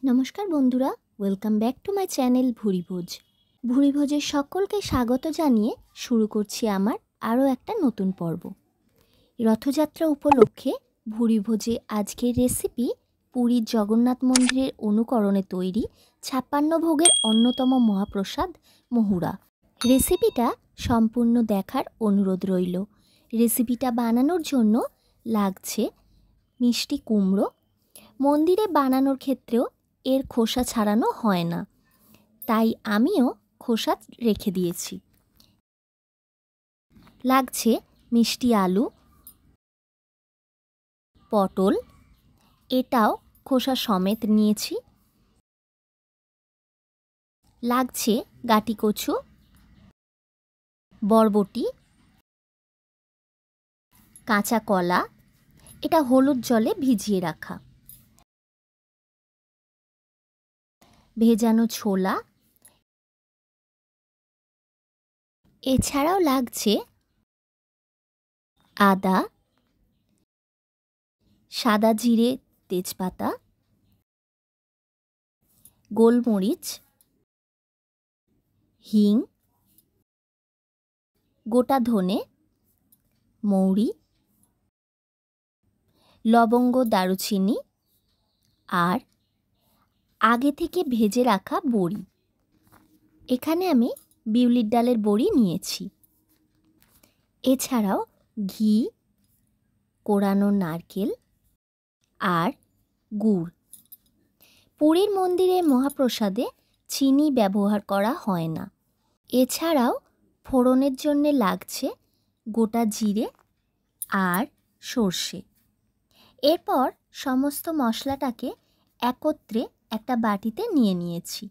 নমস্কার বন্ধুরা, welcome back to my channel Bhurivoj. ভুরিভোজের সকলকে স্বাগত জানিয়ে শুরু করছি আমার আরও একটা নতুন পর্ব। রথযাত্রা উপলক্ষে ভুরিভোজে আজকের রেসিপি পুরীর জগন্নাথ মন্দিরের অনুকরণে তৈরি 56 ভোগের অন্যতম মহাপ্রসাদ মহুরা। রেসিপিটা সম্পূর্ণ দেখার অনুরোধ রইল। রেসিপিটা বানানোর জন্য লাগছে মিষ্টি কুমড়ো। মন্দিরে বানানোর ক্ষেত্রেও এর খোসা ছাড়ানো হয় না, তাই আমিও খোসা রেখে দিয়েছি। লাগছে মিষ্টি আলু, পটল, এটাও খোসা সমেত নিয়েছি। লাগছে গাটি কচু, বরবটি, কাঁচা কলা, এটা হলুদ জলে ভিজিয়ে রাখা, ভেজানো ছোলা। এছাড়াও লাগছে আদা, সাদা জিরে, তেজপাতা, গোলমরিচ, হিং, গোটা ধনে, মৌরি, লবঙ্গ, দারুচিনি আর আগে থেকে ভেজে রাখা বড়ি। এখানে আমি বিউলির ডালের বড়ি নিয়েছি। এছাড়াও ঘি, কোরানো নারকেল আর গুড়। পুরীর মন্দিরে মহাপ্রসাদে চিনি ব্যবহার করা হয় না। এছাড়াও ফোড়নের জন্য লাগছে গোটা জিরে আর সর্ষে। এরপর সমস্ত মশলাটাকে একত্রে একটা বাটিতে নিয়ে নিয়েছি।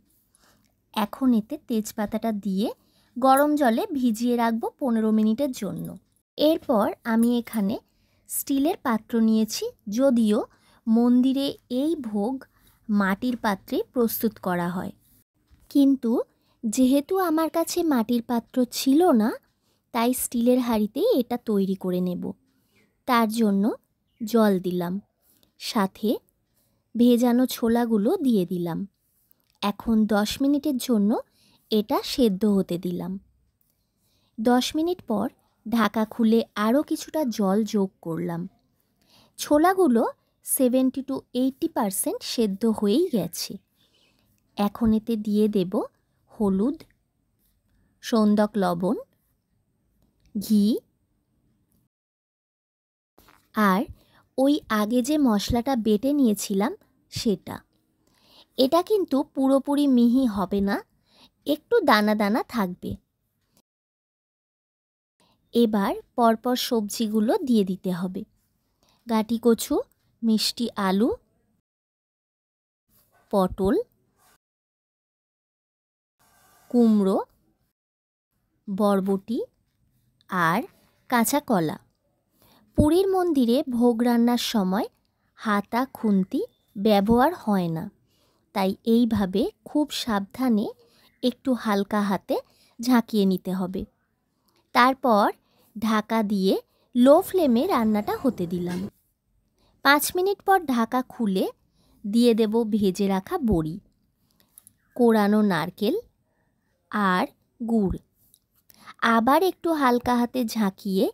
এখন এতে তেজপাতাটা দিয়ে গরম জলে ভিজিয়ে রাখবো 15 মিনিটের জন্য। এরপর আমি এখানে স্টিলের পাত্র নিয়েছি, যদিও মন্দিরে এই ভোগ মাটির পাত্রে প্রস্তুত করা হয়, কিন্তু যেহেতু আমার কাছে মাটির পাত্র ছিল না, তাই স্টিলের হাঁড়িতেই এটা তৈরি করে নেব। তার জন্য জল দিলাম, সাথে ভেজানো ছোলাগুলো দিয়ে দিলাম। এখন 10 মিনিটের জন্য এটা সেদ্ধ হতে দিলাম। 10 মিনিট পর ঢাকা খুলে আরও কিছুটা জল যোগ করলাম। ছোলাগুলো 70 to 80% সেদ্ধ হয়েই গেছে। এখন এতে দিয়ে দেব হলুদ, সন্দক লবণ, ঘি আর ওই আগে যে মশলাটা বেটে নিয়েছিলাম সেটা। এটা কিন্তু পুরোপুরি মিহি হবে না, একটু দানা দানা থাকবে। এবার পরপর সবজিগুলো দিয়ে দিতে হবে। গাটি কচু, মিষ্টি আলু, পটল, কুমড়ো, বরবটি আর কাঁচা কলা। পুরীর মন্দিরে ভোগ রান্নার সময় হাতা খুন্তি ব্যবহার হয় না, তাই এইভাবে খুব সাবধানে একটু হালকা হাতে ঝাঁকিয়ে নিতে হবে। তারপর ঢাকা দিয়ে লো ফ্লেমে রান্নাটা হতে দিলাম। 5 মিনিট পর ঢাকা খুলে দিয়ে দেব ভেজে রাখা বড়ি, কোরানো নারকেল আর গুড়। আবার একটু হালকা হাতে ঝাঁকিয়ে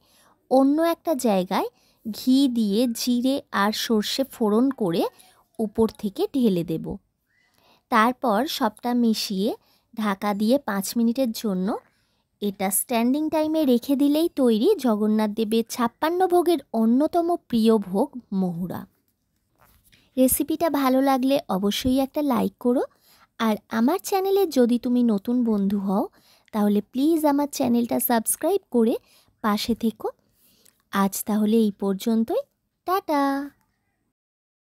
অন্য একটা জায়গায় ঘি দিয়ে জিরে আর সর্ষে ফোড়ন করে উপর থেকে ঢেলে দেব। তারপর সবটা মিশিয়ে ঢাকা দিয়ে 5 মিনিটের জন্য এটা স্ট্যান্ডিং টাইমে রেখে দিলেই তৈরি জগন্নাথ দেবের 56 ভোগের অন্যতম প্রিয় ভোগ মহুরা। রেসিপিটা ভালো লাগলে অবশ্যই একটা লাইক করো, আর আমার চ্যানেলে যদি তুমি নতুন বন্ধু হও তাহলে প্লিজ আমার চ্যানেলটা সাবস্ক্রাইব করে পাশে থেকো। আজ তাহলে এই পর্যন্তই, টাটা।